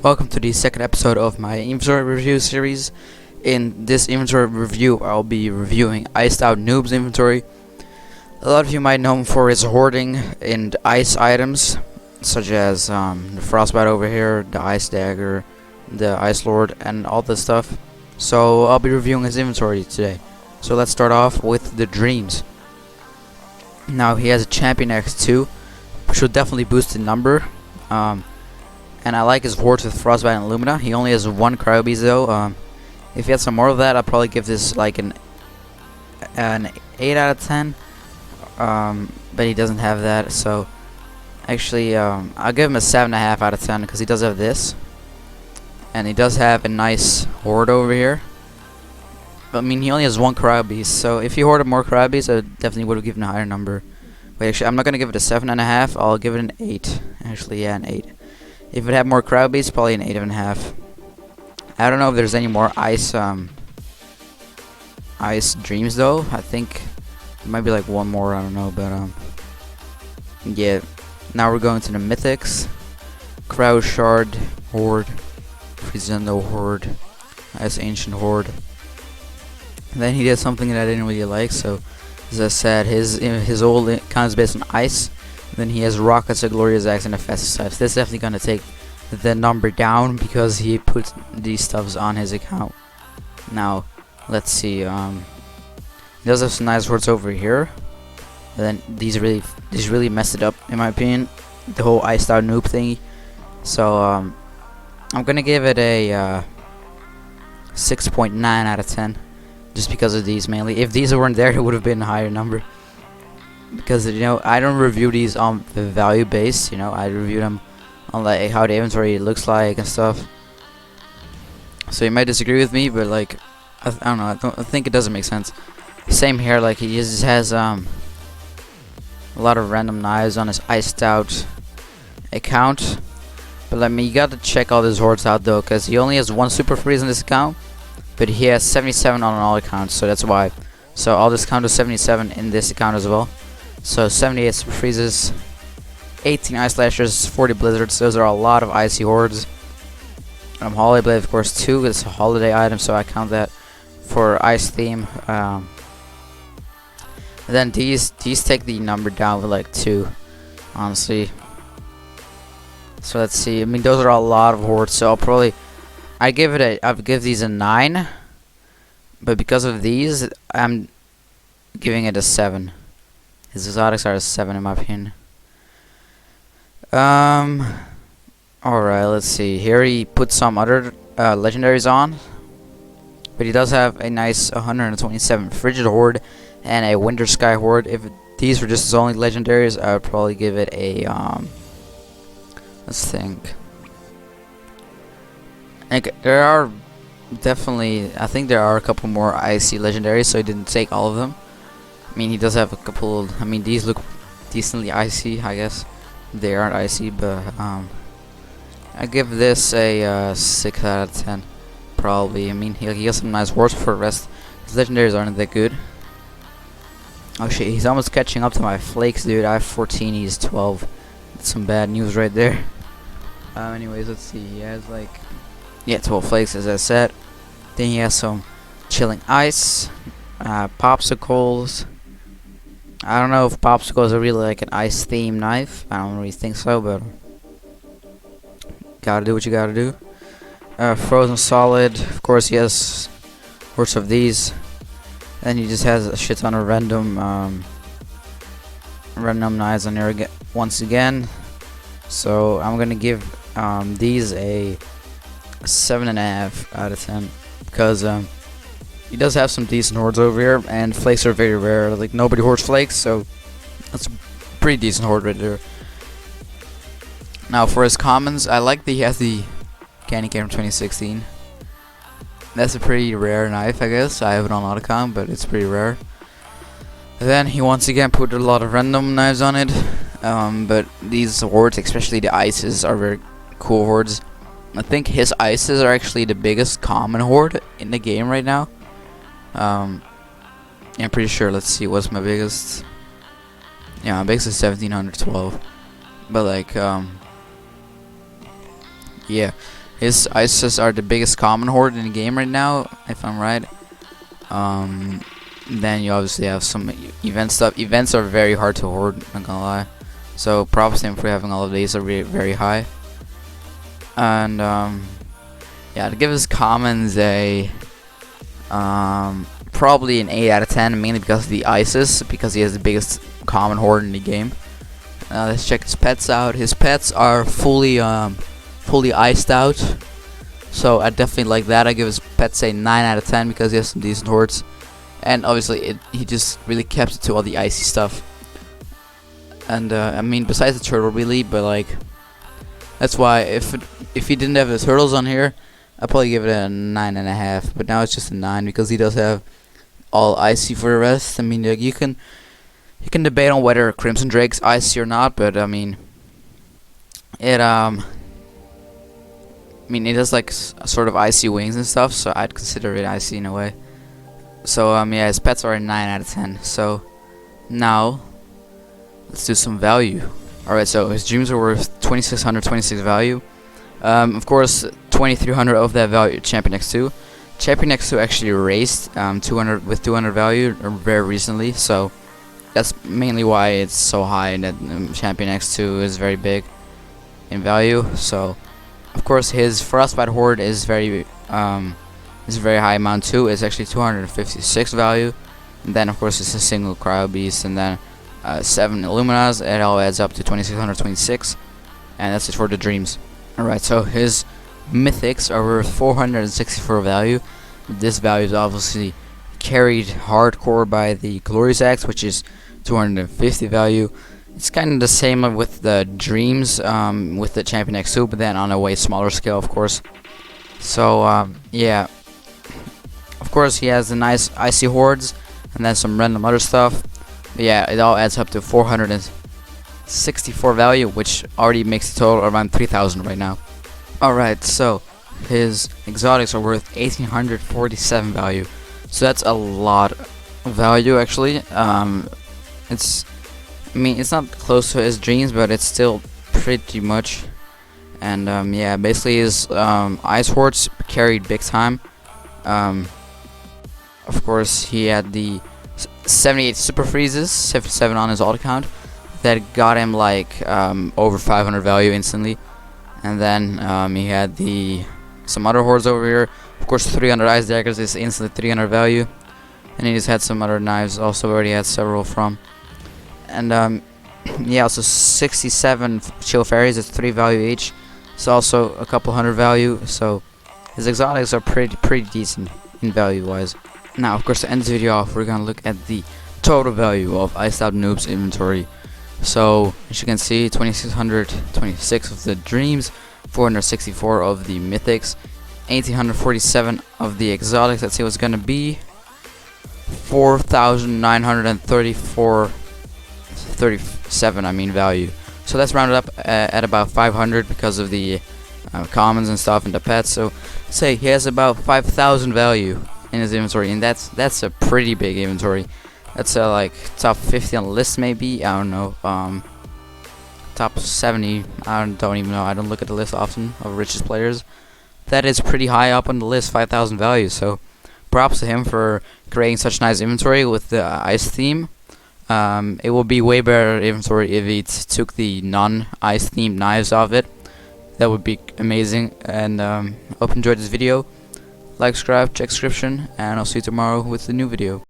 Welcome to the second episode of my inventory review series. In this inventory review, I'll be reviewing IcedOutNoob's inventory. A lot of you might know him for his hoarding and ice items, such as the frostbite over here, the ice dagger, the ice lord, and all this stuff. So I'll be reviewing his inventory today. So let's start off with the dreams. Now he has a champion X2, which will definitely boost the number. And I like his hordes with Frostbite and Illumina. He only has one Cryobees though. If he had some more of that, I'd probably give this like an 8 out of 10. But he doesn't have that, so actually I'll give him a 7.5 out of 10 because he does have this, and he does have a nice horde over here. But I mean, he only has one Cryobees, so if he hoarded more Cryobees, I definitely would have given a higher number. Wait, actually, I'm not gonna give it a 7.5. I'll give it an 8. Actually, yeah, an 8. If it had more Cryobees, probably an 8.5. I don't know if there's any more ice dreams though. I think it might be like one more. I don't know, but yeah. Now we're going to the mythics. Cryo Shard Horde, Crescendo Horde, Ice Ancient Horde. And then he did something that I didn't really like. So as I said, his old account is based on ice. Then he has Rockets, a Glorious Axe, and a Festus Types. This is definitely gonna take the number down because he put these stuffs on his account. Now, let's see. He does have some nice hordes over here. And then these really messed it up in my opinion. The whole IcedOutNoob thingy. So I'm gonna give it a 6.9 out of 10, just because of these mainly. If these weren't there, it would have been a higher number. Because I don't review these on the value base. I review them on like how the inventory looks like and stuff. So you might disagree with me, but like I don't know. I think it doesn't make sense. Same here. Like he just has a lot of random knives on his iced out account. But I mean, you got to check all his hordes out though, because he only has one super freeze on this account, but he has 77 on all accounts. So that's why. So I'll just count to 77 in this account as well. So 78 super freezes, 18 ice slashers, 40 blizzards. Those are a lot of icy hordes. Holiday blade, of course, 2. It's a holiday item, so I count that for ice theme. Then these take the number down with like 2, honestly. So let's see. I mean, those are a lot of hordes. So I'll give these a 9. But because of these, I'm giving it a 7. His exotics are a 7 in my opinion. Alright, let's see. Here he put some other legendaries on. But he does have a nice 127 Frigid Horde and a Winter Sky Horde. If these were just his only legendaries, I would probably give it a let's think. Like, there are definitely, I think there are a couple more icy legendaries, so he didn't take all of them. I mean, he does have a couple. I mean, these look decently icy, I guess. They aren't icy, but I give this a 6 out of 10, probably. I mean, he has some nice hordes for the rest. His legendaries aren't that good. Oh shit, he's almost catching up to my flakes, dude. I have 14, he's 12. That's some bad news right there. Anyways, let's see. He has like 12 flakes, as I said. Then he has some chilling ice, popsicles. I don't know if popsicles are really like an ice theme knife. I don't really think so, but gotta do what you gotta do. Frozen solid. Of course, he has hordes of these. Then he just has a shit ton of random knives on there once again. So I'm gonna give these a 7.5 out of 10 because he does have some decent hordes over here, and flakes are very rare. Like, nobody hoards flakes, so that's a pretty decent horde right there. Now for his commons, I like that he has the Candy Cane from 2016. That's a pretty rare knife, I guess. I have it on Autocom, but it's pretty rare. And then he once again put a lot of random knives on it. But these hordes, especially the ices, are very cool hordes. I think his ices are actually the biggest common horde in the game right now. I'm pretty sure. Let's see, what's my biggest? Yeah, my biggest is 1712. But like, yeah. His ices are the biggest common horde in the game right now, if I'm right. Then you obviously have some event stuff. Events are very hard to hoard, not gonna lie. So props to him for having all of these are very high. And yeah, to give his commons a probably an 8 out of 10, mainly because of the ices, because he has the biggest common horde in the game. Let's check his pets out. His pets are fully iced out, so I definitely like that. I give his pets a 9 out of 10 because he has some decent hordes, and obviously he just really kept it to all the icy stuff. And I mean, besides the turtle, really, but like that's why if he didn't have his turtles on here, I'd probably give it a 9.5. But now it's just a 9 because he does have all icy for the rest. I mean, like, you can debate on whether Crimson Drake's icy or not, but I mean, it has like sort of icy wings and stuff, so I'd consider it icy in a way. So yeah, his pets are a 9 out of 10. So now let's do some value. Alright, so his dreams are worth 2626 value. Of course, 2300 of that value Champion X2. Champion X2 actually raised 200 value very recently, so that's mainly why it's so high, and that Champion X2 is very big in value. So of course his Frostbite Horde is very high amount too. It's actually 256 value. And then of course it's a single Cryo Beast, and then 7 Illuminas. It all adds up to 2626, and that's it for the dreams. Alright, so his mythics are worth 464 value. This value is obviously carried hardcore by the Glorious Axe, which is 250 value. It's kind of the same with the dreams with the Champion X2, but then on a way smaller scale, of course. So yeah, of course he has the nice icy hordes and then some random other stuff. But yeah, it all adds up to 464 value, which already makes the total around 3000 right now. Alright, so his exotics are worth 1847 value, so that's a lot of value actually. It's not close to his dreams, but it's still pretty much. And yeah, basically his ice hordes carried big time. Of course he had the 78 super freezes, 77 on his alt account, that got him like over 500 value instantly. And then he had some other hordes over here. Of course, 300 ice daggers is instantly 300 value, and he just had some other knives also where he had several from. And yeah, also 67 chill fairies, it's 3 value each. It's also a couple hundred value, so his exotics are pretty decent in value wise. Now, of course, to end this video off, we're gonna look at the total value of IcedOutNoob's inventory. So as you can see, 2626 of the dreams, 464 of the mythics, 1847 of the exotics. Let's see what's gonna be. 4,937 value. So that's rounded up at about 500 because of the commons and stuff and the pets. So say he has about 5,000 value in his inventory, and that's a pretty big inventory. That's like top 50 on the list, maybe. I don't know. Top 70. I don't even know. I don't look at the list often of richest players. That is pretty high up on the list, 5,000 value. So props to him for creating such nice inventory with the ice theme. It would be way better inventory if he took the non-ice themed knives off it. That would be amazing. And hope you enjoyed this video. Like, subscribe, check description, and I'll see you tomorrow with the new video.